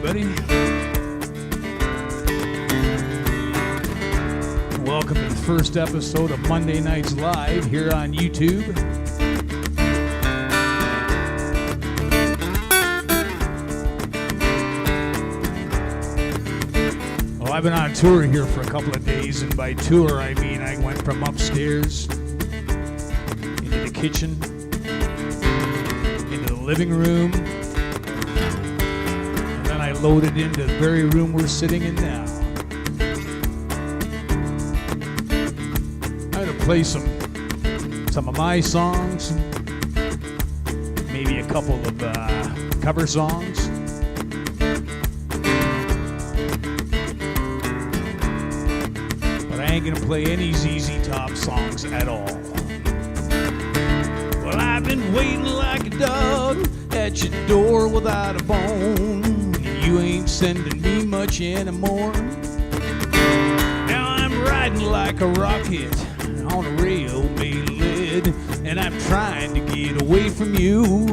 everybody. Welcome to the first episode of Monday Nights Live here on YouTube. Well, I've been on tour here for a couple of days, and by tour I mean I went from upstairs into the kitchen, into the living room, and then I loaded into the very room we're sitting in now. I'm going to play some of my songs, maybe a couple of cover songs. But I ain't going to play any ZZ Top songs at all. Well, I've been waiting like a dog at your door without a bone. You ain't sending me much anymore. Now I'm riding like a rocket on a rail made of lead, and I'm trying to get away from you.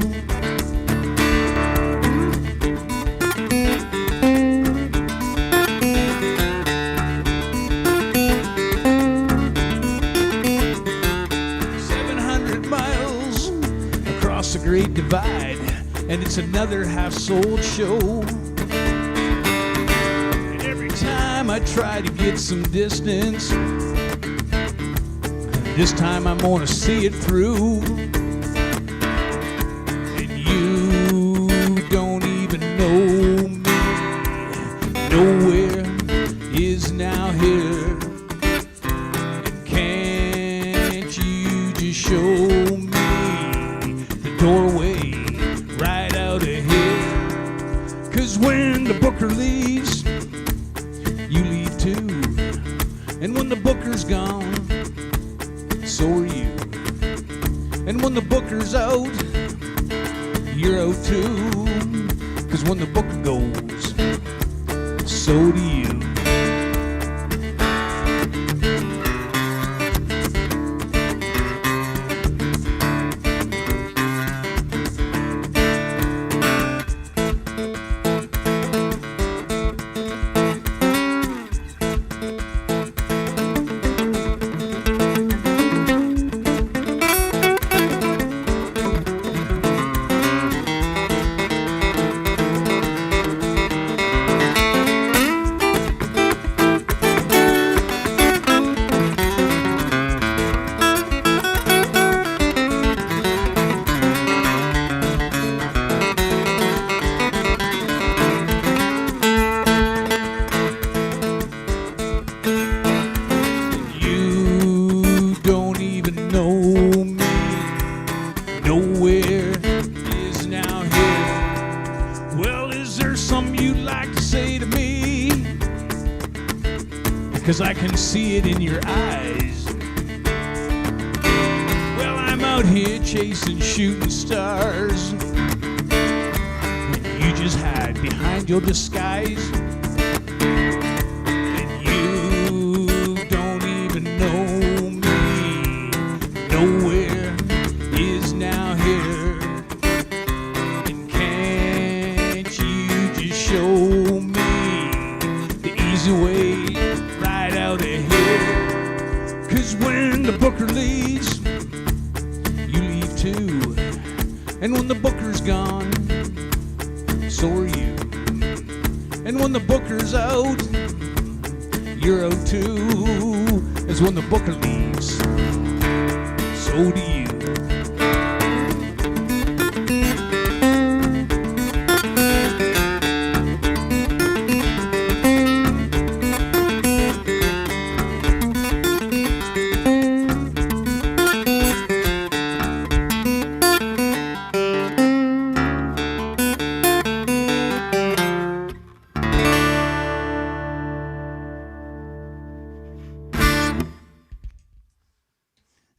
700 miles across the Great Divide, and it's another half-sold show. And every time I try to get some distance, this time I'm gonna see it through. And you don't even know me. Nowhere is now here. And can't you just show me the doorway right out of here? 'Cause when the booker leaves, you leave too. And when the booker's gone, so are you. And when the booker's out, you're out too. 'Cause when the booker goes, so do you. Nowhere is now here. Well, is there something you'd like to say to me? Because I can see it in your eyes. Well, I'm out here chasing shooting stars, and you just hide behind your disguise. And you don't even know me. Nowhere is now here. And can't you just show me the easy way right out of here? 'Cause when the booker leaves, you leave too. And when the booker's gone, so are you. And when the booker's out, you're out too. 'Cause when the booker leaves, so do you.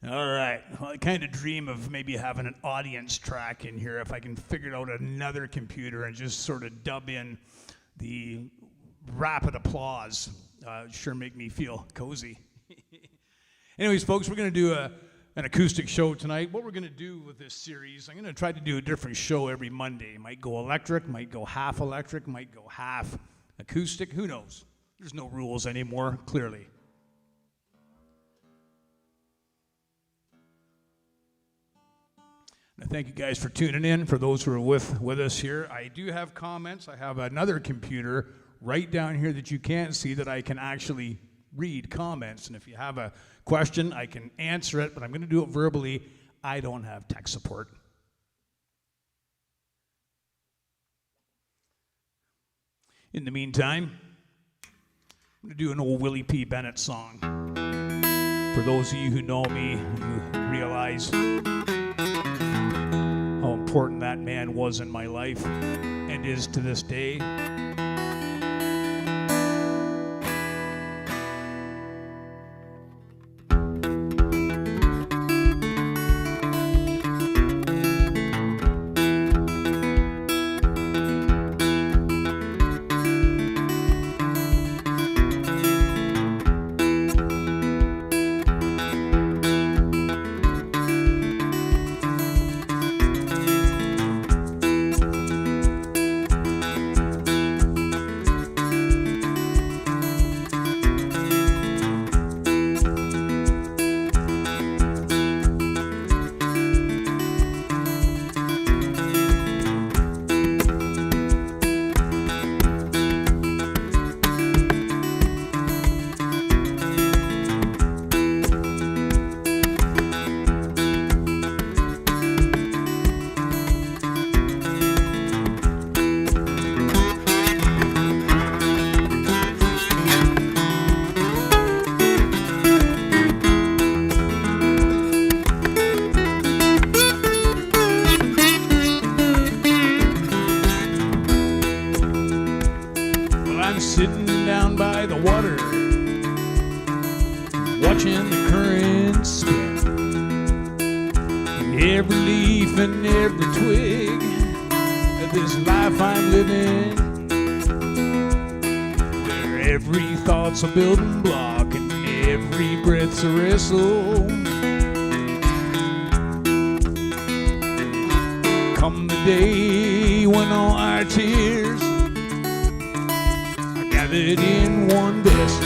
All right. Well, I kind of dream of maybe having an audience track in here if I can figure out another computer and just sort of dub in the rapid applause. Sure make me feel cozy. Anyways, folks, we're going to do an acoustic show tonight. What we're going to do with this series, I'm going to try to do a different show every Monday. Might go electric, might go half electric, might go half acoustic. Who knows? There's no rules anymore, clearly. And I thank you guys for tuning in. For those who are with us here, I do have comments. I have another computer right down here that you can't see that I can actually read comments. And if you have a question, I can answer it, but I'm going to do it verbally. I don't have tech support. In the meantime, I'm going to do an old Willie P. Bennett song. For those of you who know me, you realize how important that man was in my life and is to this day. Sitting down by the water, watching the current spin. Every leaf and every twig of this life I'm living, where every thought's a building block and every breath's a wrestle. Come the day when all our tears gathered in one vessel.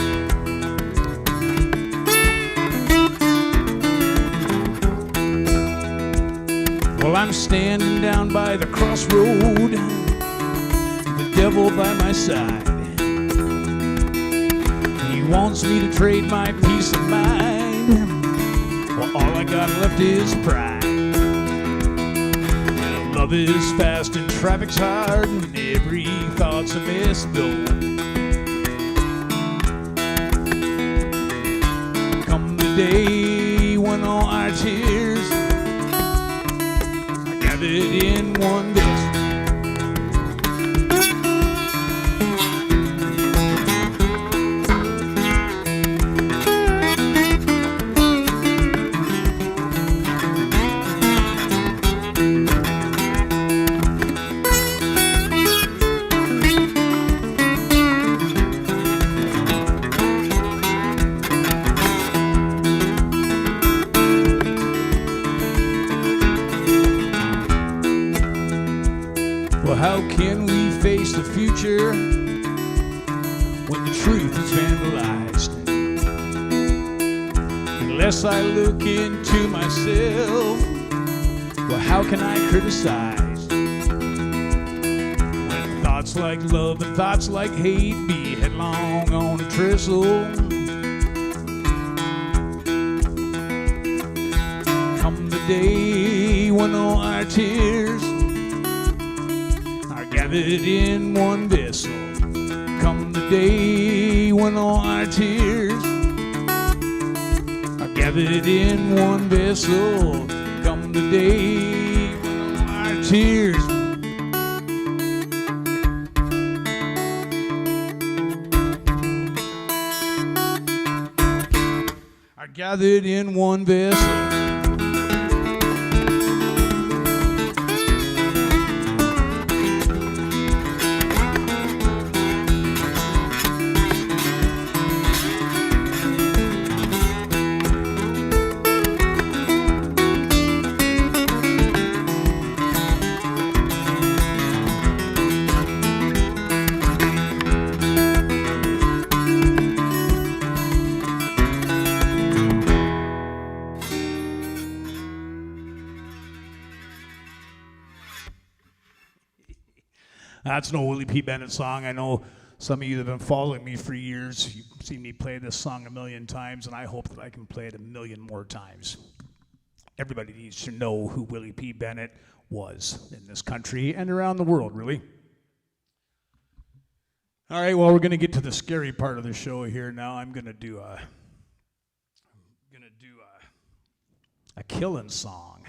Well, I'm standing down by the crossroad, the devil by my side. He wants me to trade my peace of mind. Well, all I got left is pride. Well, love is fast and traffic's hard, and every thought's a misbuilt. Day when all our tears are gathered in one vessel. Well, how can we face the future when the truth is vandalized? Unless I look into myself, well, how can I criticize? When thoughts like love and thoughts like hate be headlong on a trestle. Come the day when all our tears gathered in one vessel. Come the day when all our tears are gathered in one vessel. Come the day when all our tears are gathered in one vessel. That's no Willie P. Bennett song. I know some of you that have been following me for years, you've seen me play this song a million times, and I hope that I can play it a million more times. Everybody needs to know who Willie P. Bennett was in this country and around the world, really. All right, well, we're going to get to the scary part of the show here now. I'm going to do a killing song.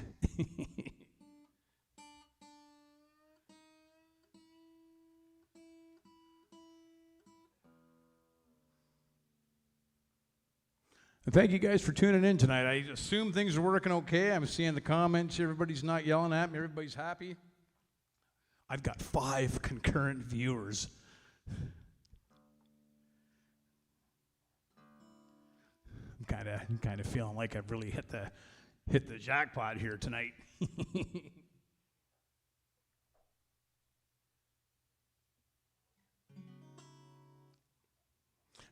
Thank you guys for tuning in tonight. I assume things are working okay. I'm seeing the comments. Everybody's not yelling at me. Everybody's happy. I've got 5 concurrent viewers. I'm kind of feeling like I've really hit the jackpot here tonight.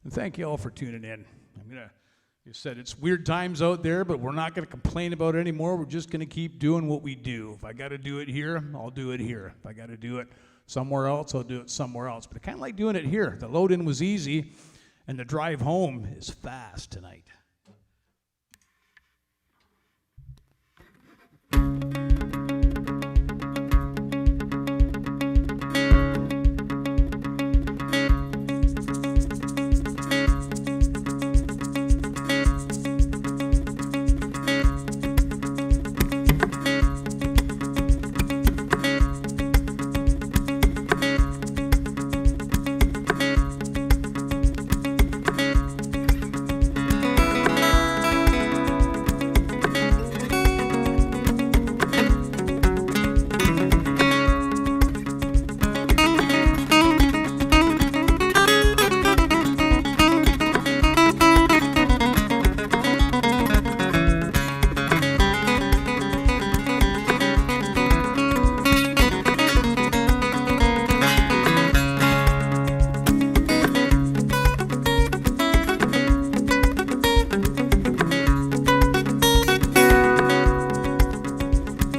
And thank you all for tuning in. You said it's weird times out there, but we're not going to complain about it anymore. We're just going to keep doing what we do. If I got to do it here, I'll do it here. If I got to do it somewhere else, I'll do it somewhere else. But I kind of like doing it here. The load in was easy, and the drive home is fast tonight.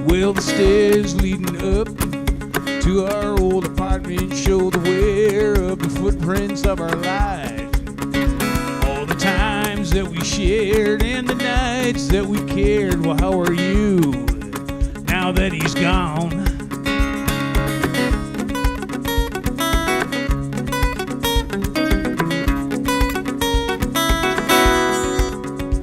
Well, the stairs leading up to our old apartment show the wear of the footprints of our lives. All the times that we shared and the nights that we cared. Well, how are you now that he's gone?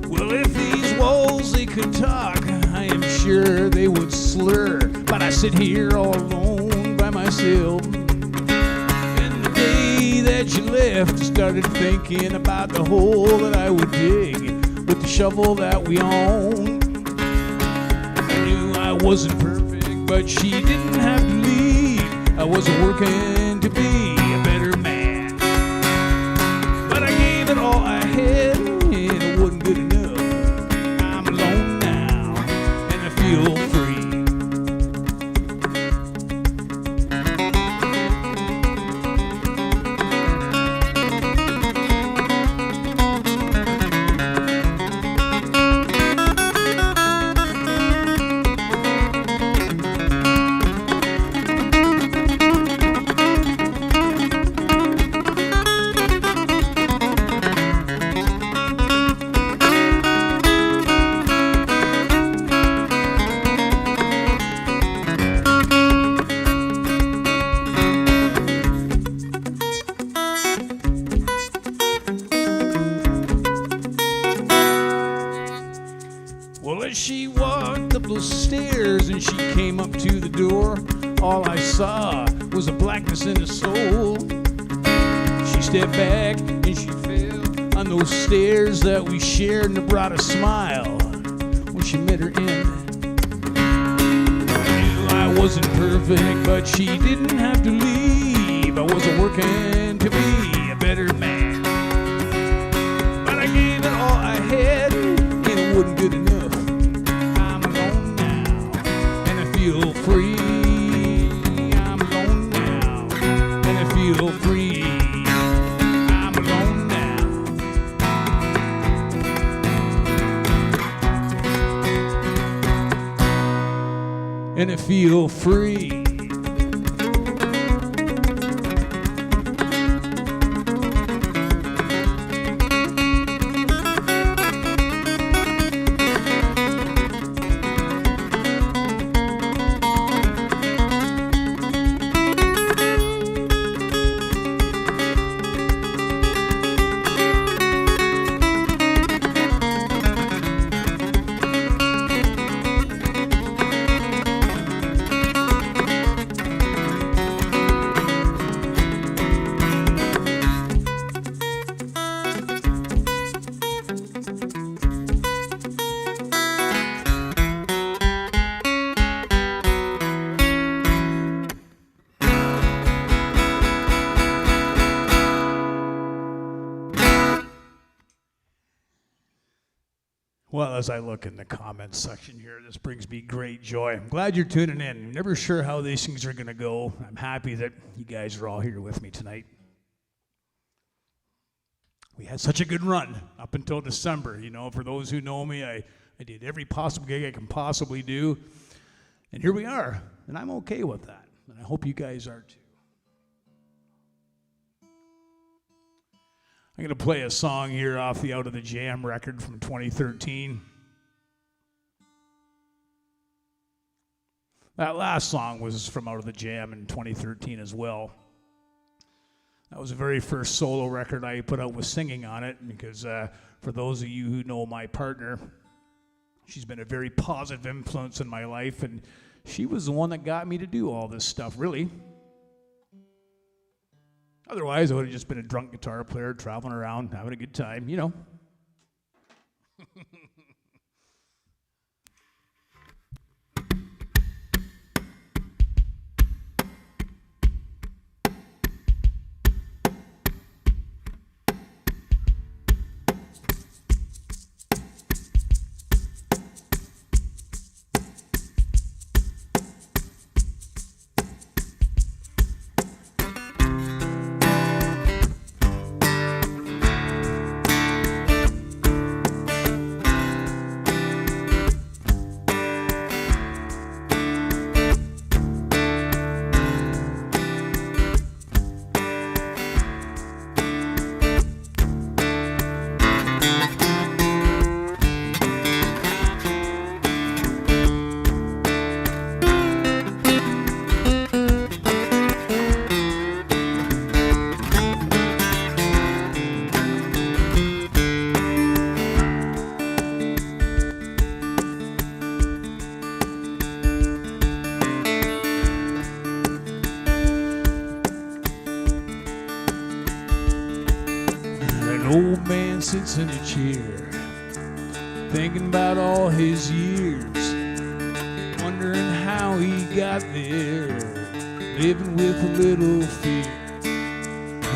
Well, if these walls, they could talk, I am sure they would slur, but I sit here all alone by myself. And the day that you left, I started thinking about the hole that I would dig with the shovel that we own. I knew I wasn't perfect, but she didn't have to leave. I wasn't working to be a better man, but I gave it all I had, and it wasn't good enough. I'm alone now, and I feel free. Well, as she walked up those stairs and she came up to the door, all I saw was a blackness in her soul. She stepped back and she fell on those stairs that we shared, and it brought a smile when she met her end. I knew I wasn't perfect, but she didn't have to leave. I wasn't working to be a better man, but I gave it all I had, and it wasn't good enough. I'm alone now, and I feel free. I'm alone now, and I feel free. I'm alone now. And I feel free. Well, as I look in the comments section here, this brings me great joy. I'm glad you're tuning in. I'm never sure how these things are going to go. I'm happy that you guys are all here with me tonight. We had such a good run up until December. You know, for those who know me, I did every possible gig I can possibly do. And here we are, and I'm okay with that. And I hope you guys are too. I'm going to play a song here off the Out of the Jam record from 2013. That last song was from Out of the Jam in 2013 as well. That was the very first solo record I put out with singing on it, because for those of you who know my partner, she's been a very positive influence in my life, and she was the one that got me to do all this stuff, really. Otherwise, I would have just been a drunk guitar player traveling around, having a good time, you know. Old man sits in a chair, thinking about all his years, wondering how he got there, living with a little fear.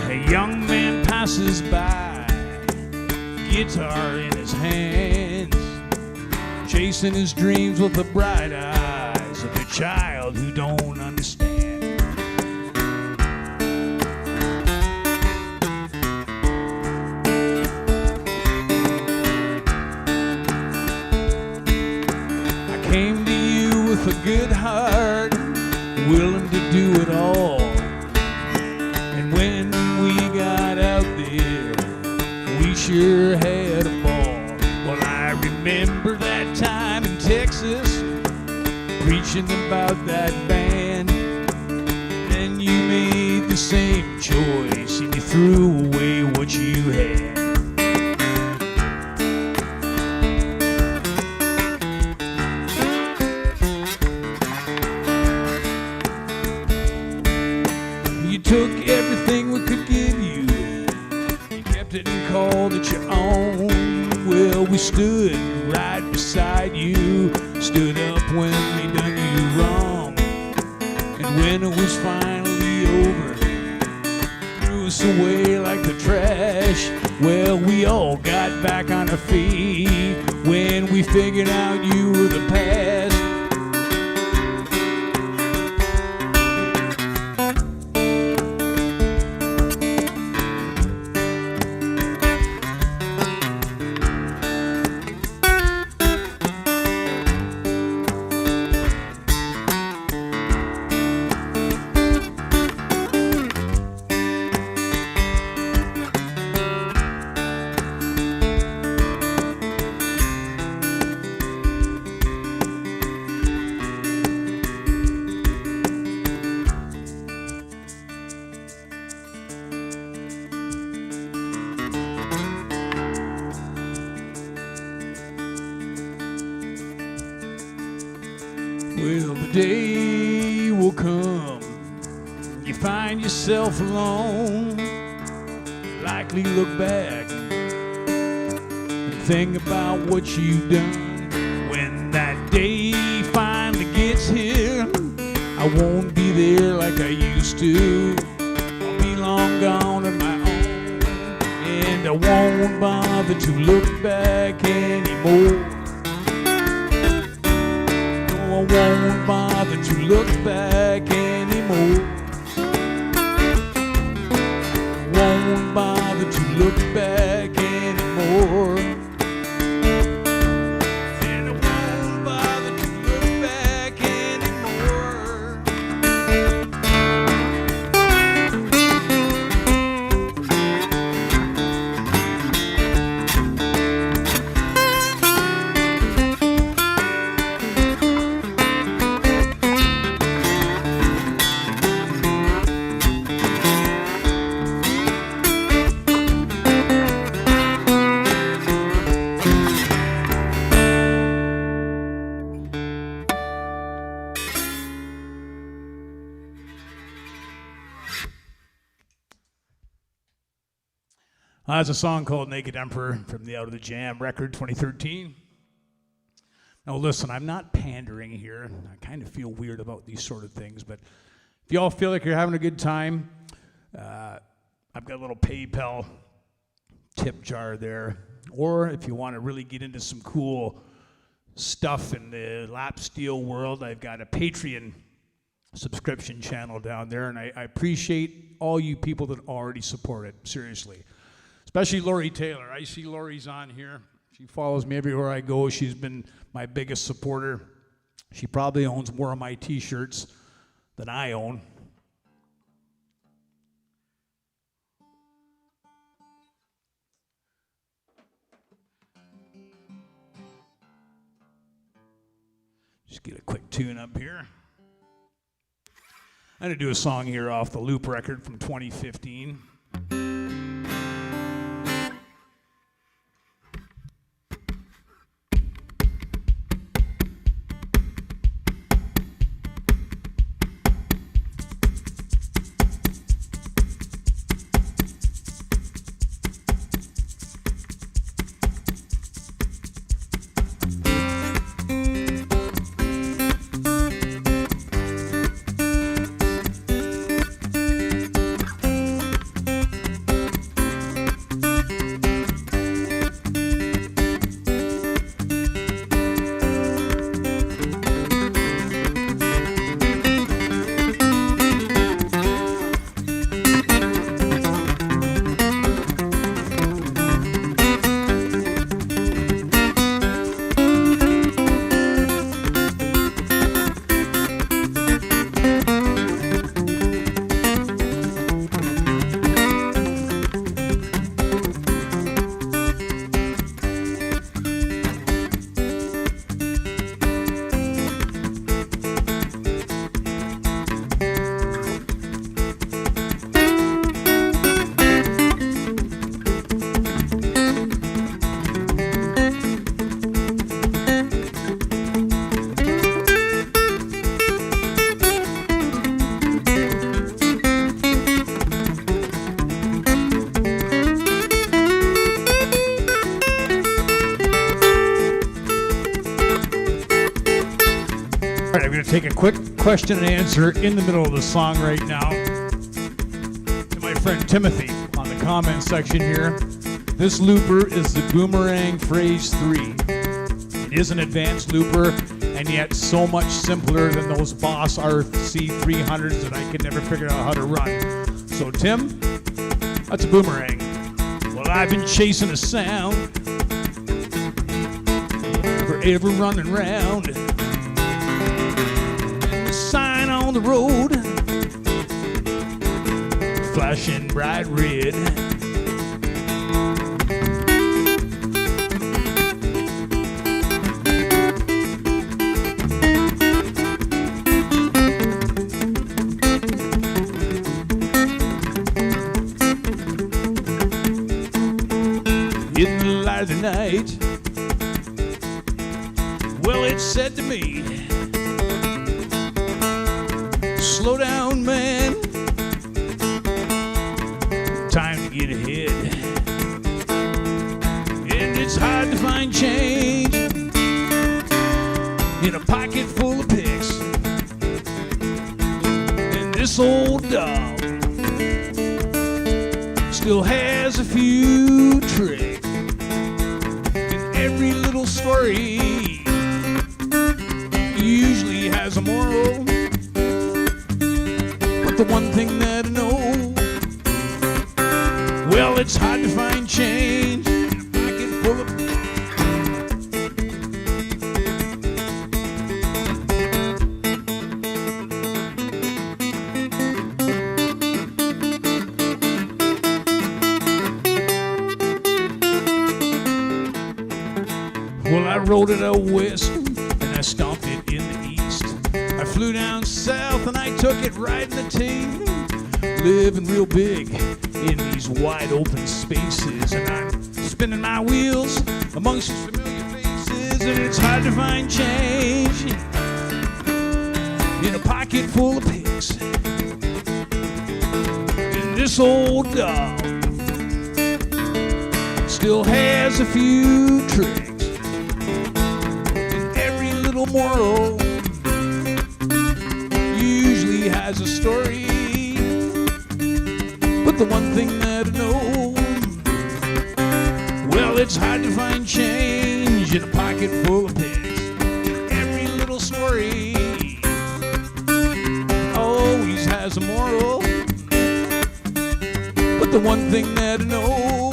A young man passes by, guitar in his hands, chasing his dreams with the bright eyes of a child who don't understand. Came to you with a good heart, willing to do it all. And when we got out there, we sure had a ball. Well, I remember that time in Texas, preaching about that band. Then you made the same choice, and you threw away what you had. Took everything we could give you, you kept it and called it your own. Well, we stood right beside you, stood up when they done you wrong. And when it was finally over, threw us away like the trash. Well, we all got back on our feet when we figured out you were the past. Well, the day will come, you find yourself alone, likely look back and think about what you've done. When that day finally gets here, I won't be there like I used to. I'll be long gone on my own, and I I won't bother to look back anymore. No, I won't bother to look back anymore. Won't bother to look back anymore. And I won't bother to look back anymore. That's a song called Naked Emperor from the Out of the Jam record 2013. Now listen, I'm not pandering here. I kind of feel weird about these sort of things, but if y'all feel like you're having a good time, I've got a little PayPal tip jar there. Or if you want to really get into some cool stuff in the lap steel world, I've got a Patreon subscription channel down there, and I appreciate all you people that already support it, seriously. Especially Lori Taylor. I see Lori's on here. She follows me everywhere I go. She's been my biggest supporter. She probably owns more of my t-shirts than I own. Just get a quick tune up here. I'm going to do a song here off the Loop record from 2015. Take a quick question and answer in the middle of the song right now to my friend Timothy on the comment section here. This looper is the Boomerang Phrase 3. It is an advanced looper and yet so much simpler than those Boss RC 300s that I could never figure out how to run. So Tim, that's a Boomerang. Well, I've been chasing a sound forever running round. Sign on the road, flashing bright red. In the light of the night, well, it said to me, slow down, man. Time to get ahead. And it's hard to find change in a pocket full of picks. And this old dog still has a few every little story usually has a moral. But the one thing that I know, well, it's hard to find change in a pocket full of. Well, I rode it out west and I stomped it in the east. I flew down south and I took it right in the teeth. Living real big in these wide open spaces, and I'm spinning my wheels amongst these familiar faces, and it's hard to find change in a pocket full of pigs. And this old dog still has a few tricks. Moral usually has a story, but the one thing that I know, well, it's hard to find change in a pocket full of pigs. Every little story always has a moral, but the one thing that I know,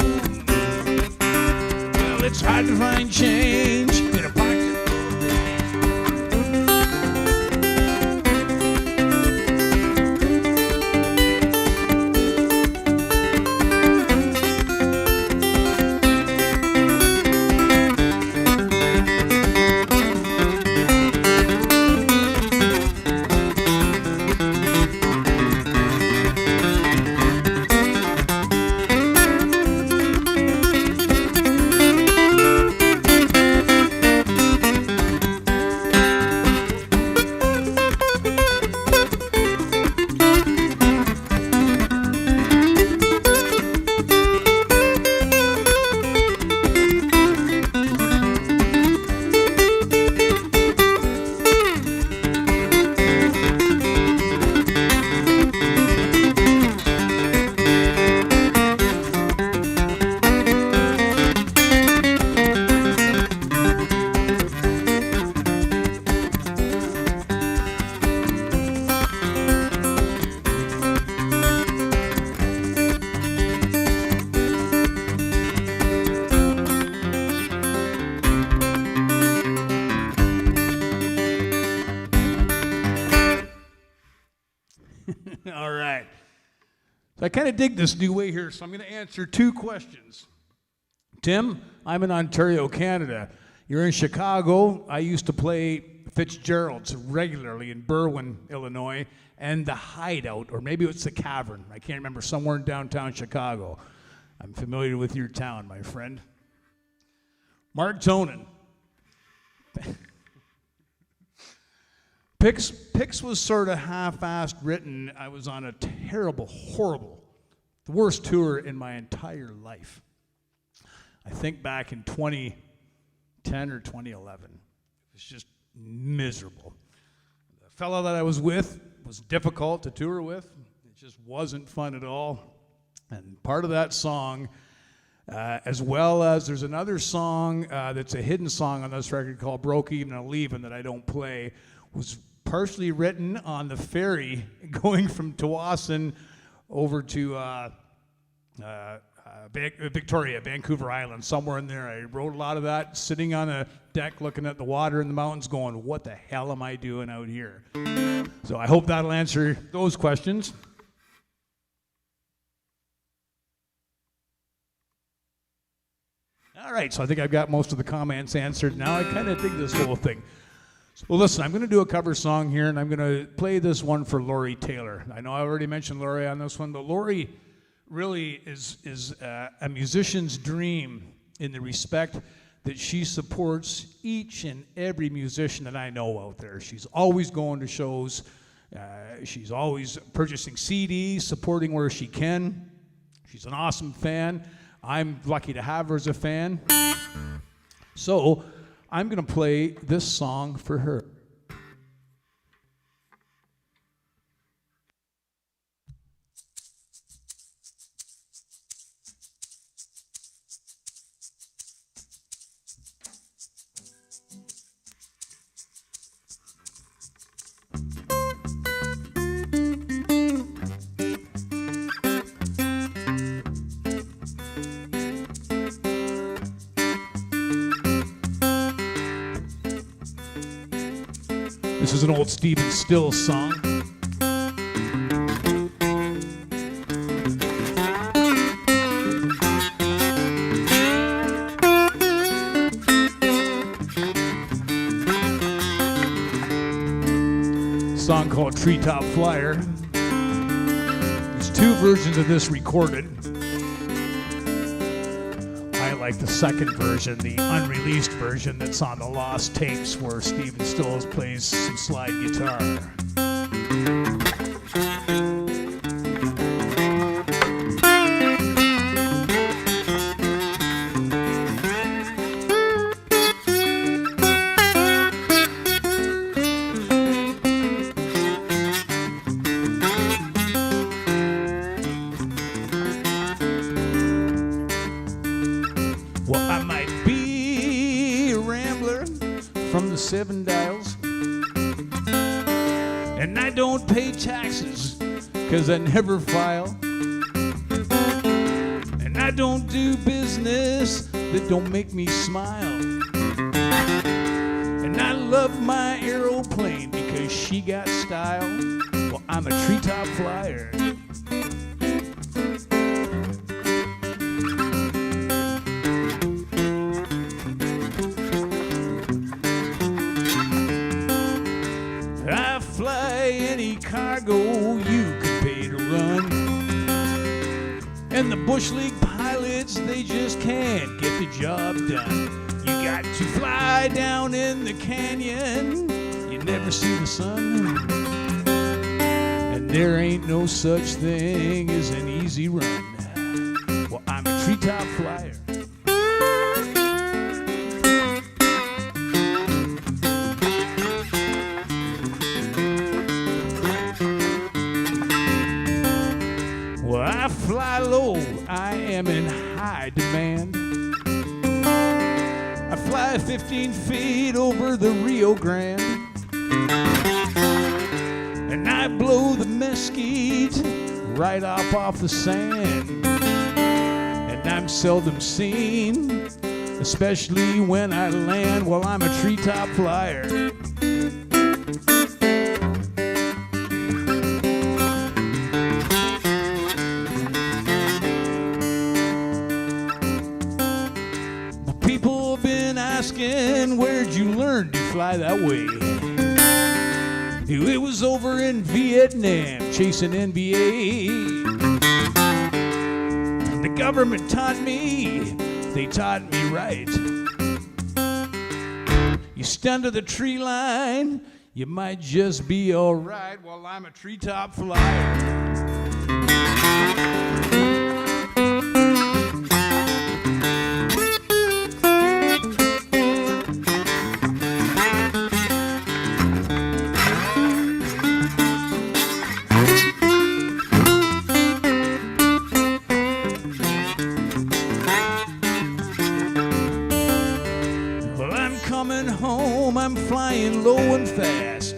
well, it's hard to find change in a pocket. All right. So I kind of dig this new way here, so I'm going to answer two questions. Tim, I'm in Ontario, Canada. You're in Chicago. I used to play Fitzgerald's regularly in Berwyn, Illinois, and the Hideout, or maybe it's the Cavern. I can't remember, somewhere in downtown Chicago. I'm familiar with your town, my friend. Mark Tonin. Pix was sort of half-assed written. I was on a terrible, horrible, the worst tour in my entire life. I think back in 2010 or 2011. It was just miserable. The fellow that I was with was difficult to tour with. It just wasn't fun at all. And part of that song, as well as there's another song that's a hidden song on this record called Broke Even and Leavin' that I don't play, was partially written on the ferry going from Tawasin over to Victoria, Vancouver Island, somewhere in there. I wrote a lot of that sitting on a deck looking at the water in the mountains going, what the hell am I doing out here? So I hope that'll answer those questions. All right, so I think I've got most of the comments answered now. I kind of dig this whole thing. Well, listen, I'm going to do a cover song here, and I'm going to play this one for Lori Taylor. I know I already mentioned Lori on this one, but Lori really is a musician's dream in the respect that she supports each and every musician that I know out there. She's always going to shows. She's always purchasing CDs, supporting where she can. She's an awesome fan. I'm lucky to have her as a fan. So I'm going to play this song for her. This is an old Stephen Stills song. Song called Treetop Flyer. There's two versions of this recorded. I like the second version, the unreleased version that's on the Lost Tapes, where Stephen Stills plays some slide guitar. Well, I might be a rambler from the 7 Dials, and I don't pay taxes 'cause I never file, and I don't do business that don't make me smile, and I love my aeroplane because she got style. Well, I'm a treetop flyer. I fly any cargo you can pay to run, and the Bush League pilots, they just can't get the job done. You got to fly down in the canyon, you never see the sun, and there ain't no such thing as an easy run. Well, I'm a treetop flyer. Well, I fly low, I am in high demand. I fly 15 feet over the Rio Grande, and I blow the mesquite right off the sand. And I'm seldom seen, especially when I land. Well, I'm a treetop flyer. People have been asking, where'd you learn to fly that way? It was over in Vietnam, chasing NBA. The government taught me, they taught me right. You stand to the tree line, you might just be all right. Well, I'm a treetop flyer. Coming home, I'm flying low and fast.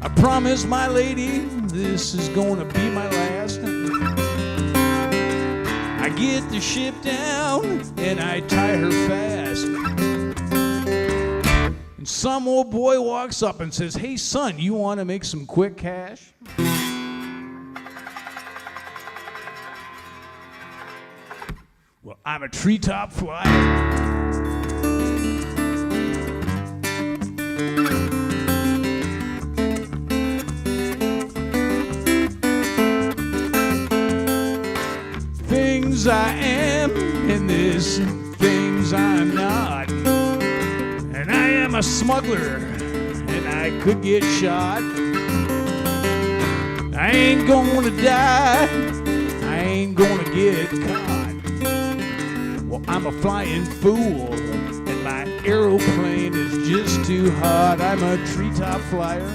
I promise my lady, this is gonna be my last. I get the ship down and I tie her fast. And some old boy walks up and says, "Hey son, you wanna make some quick cash?" Well, I'm a treetop flyer. Things I am and there's things I'm not, and I am a smuggler and I could get shot. I ain't gonna die, I ain't gonna get caught. Well, I'm a flying fool and my aeroplane is just too hot. I'm a treetop flyer,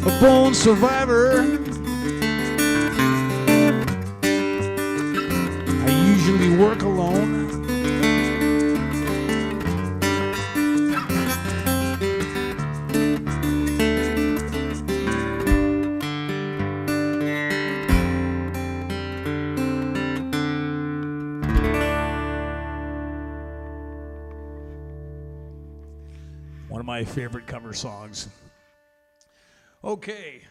a born survivor. I usually work alone. of my favorite cover songs. Okay.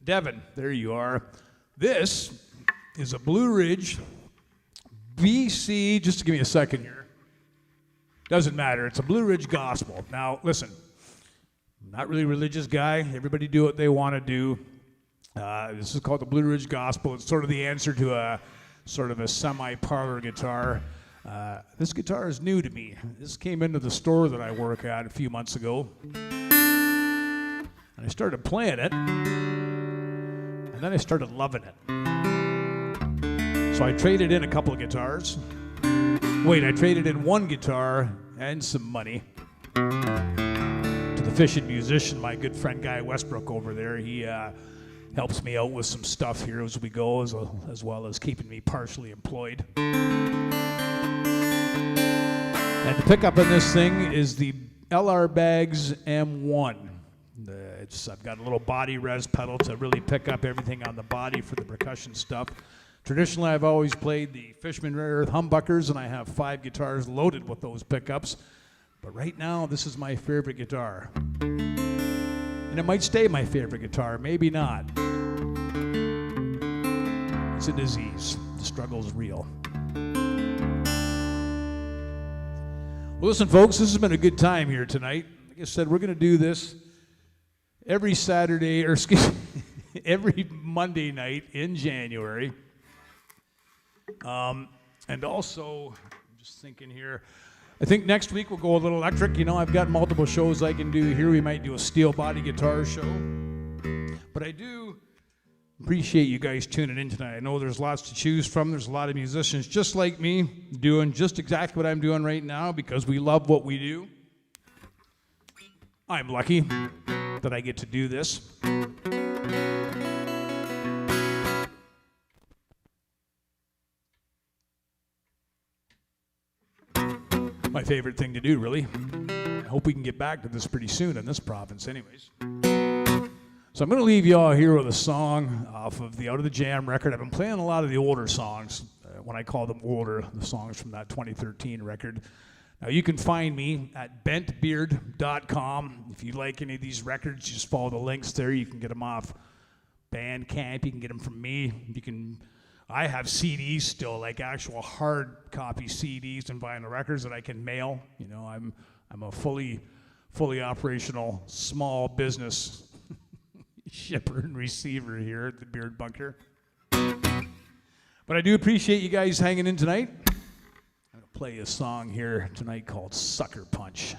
Devin, there you are. This is a Blue Ridge, BC, just to give me a second here. Doesn't matter, it's a Blue Ridge gospel. Now, listen, I'm not really a religious guy. Everybody do what they want to do. This is called the Blue Ridge gospel. It's sort of the answer to a sort of a semi-parlor guitar. This guitar is new to me. This came into the store that I work at a few months ago. And I started playing it. And then I started loving it. So I traded in a couple of guitars. Wait, I traded in one guitar and some money to the Fishing Musician, my good friend Guy Westbrook over there. He helps me out with some stuff here as we go, as well as keeping me partially employed. And the pickup on this thing is the LR Baggs M1. I've got a little body res pedal to really pick up everything on the body for the percussion stuff. Traditionally, I've always played the Fishman Rare Earth humbuckers, and I have 5 guitars loaded with those pickups. But right now, this is my favorite guitar. And it might stay my favorite guitar, maybe not. It's a disease. The struggle's real. Well, listen, folks, this has been a good time here tonight. Like I said, we're going to do this every Saturday, or excuse me, every Monday night in January. And also, I'm just thinking here, I think next week we'll go a little electric. You know, I've got multiple shows I can do here. We might do a steel body guitar show. But I do appreciate you guys tuning in tonight. I know there's lots to choose from. There's a lot of musicians just like me doing just exactly what I'm doing right now because we love what we do. I'm lucky that I get to do this. My favorite thing to do, really. I hope we can get back to this pretty soon in this province anyways. So I'm going to leave you all here with a song off of the Out of the Jam record. I've been playing a lot of the older songs, when I call them older, the songs from that 2013 record. Now you can find me at bentbeard.com. If you like any of these records, just follow the links there. You can get them off Bandcamp. You can get them from me. I have CDs still, like actual hard copy CDs and vinyl records that I can mail. You know, I'm a fully operational small business shipper and receiver here at the Beard Bunker. But I do appreciate you guys hanging in tonight. I'm going to play a song here tonight called Sucker Punch.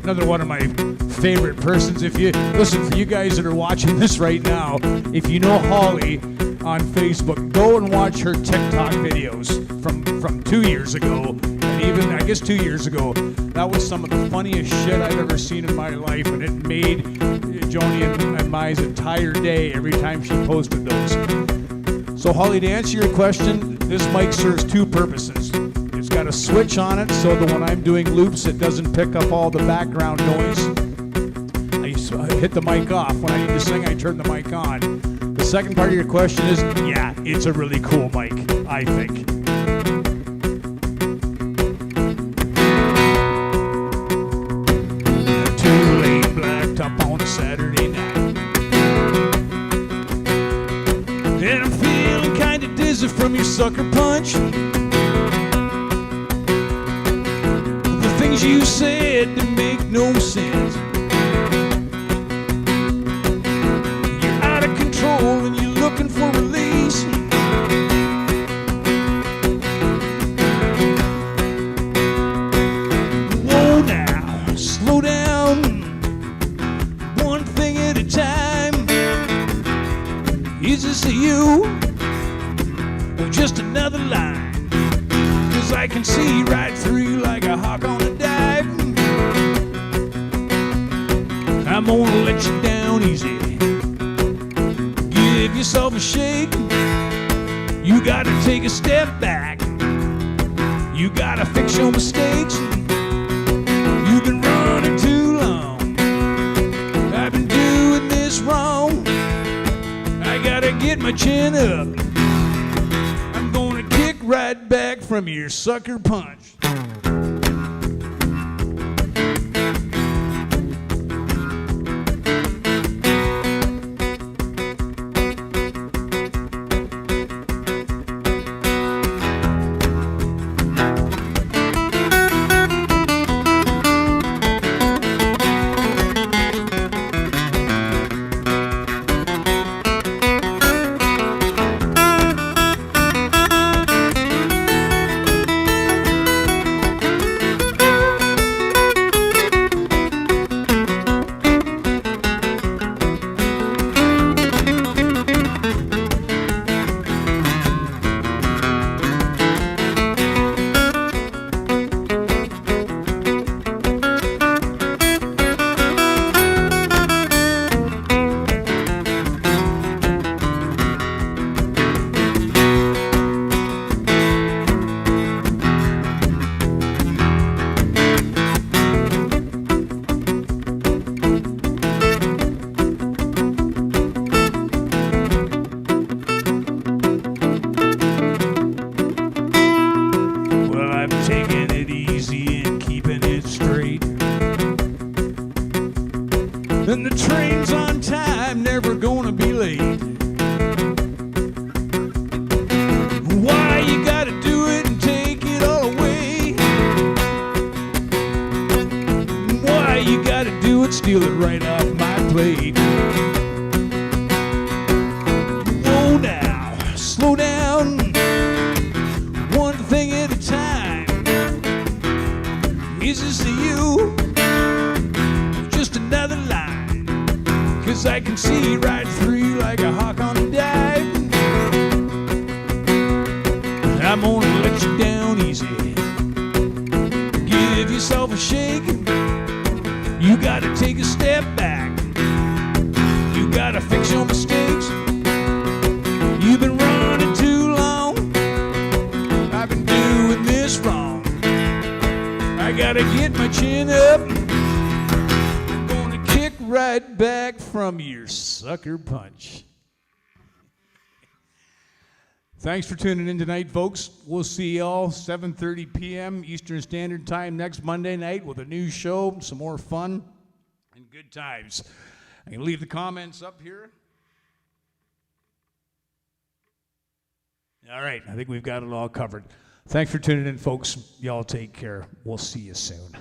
Another one of my favorite persons. If you listen, for you guys that are watching this right now, if you know Holly on Facebook, go and watch her TikTok videos from 2 years ago, and even I guess 2 years ago. That was some of the funniest shit I've ever seen in my life, and it made Joni and Mai's entire day every time she posted those. So Holly, to answer your question, this mic serves 2 purposes. It's got a switch on it so that when I'm doing loops, it doesn't pick up all the background noise. I hit the mic off. When I need to sing, I turn the mic on. The second part of your question is, yeah, it's a really cool mic, I think. Too late, blacked up on a Saturday night. And I'm feeling kind of dizzy from your sucker punch. Things you said that make no sense. see right through you like a hawk on a dive. I'm gonna let you down easy. Give yourself a shake. You gotta take a step back. You gotta fix your mistakes. You've been running too long. I've been doing this wrong. I gotta get my chin up. I'm gonna kick right back from your sucker punch. And the train's on time, never gonna be late. Why you gotta do it and take it all away? Why you gotta do it, steal it right off my plate? Whoa now, slow down, one thing at a time. Is this to you? Just another line. 'Cause I can see right through you like a hawk on a dive. I'm gonna let you down easy. Give yourself a shake. You gotta take a step back. You gotta fix your mistakes. You've been running too long. I've been doing this wrong. I gotta get my chin up. Right back from your sucker punch. Thanks for tuning in tonight, folks. We'll see y'all 7:30 p.m. Eastern Standard Time next Monday night with a new show, some more fun and good times. I can leave the comments up here. All right, I think we've got it all covered. Thanks for tuning in, folks. Y'all take care. We'll see you soon.